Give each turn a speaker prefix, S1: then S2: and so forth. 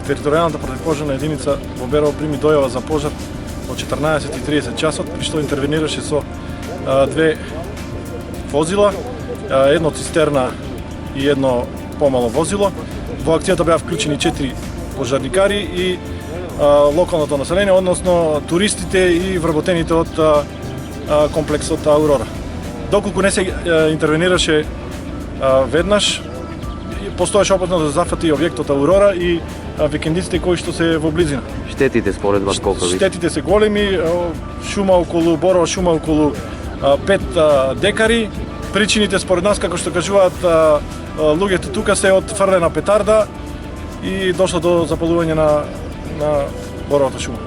S1: Територијалната противпожарна единица во Берово прими дојава за пожар од 14:30 часот, при што интервенираше со две возила, едно цистерна и едно помало возило. Во акцијата беа вклучени 4 пожарникари и локалното население, односно туристите и вработените од комплексот Аурора. Доколку не се интервенираше веднаш, постоеше опасност да зафати објектот Аурора и викендиците кои што се во близина.
S2: Штетите според вас колку ви?
S1: Штетите се големи, шума околу Борова, шума околу 5 декари. Причините според нас, како што кажуваат луѓето тука, се од фрлена петарда и дошло до запалување на боровата шума.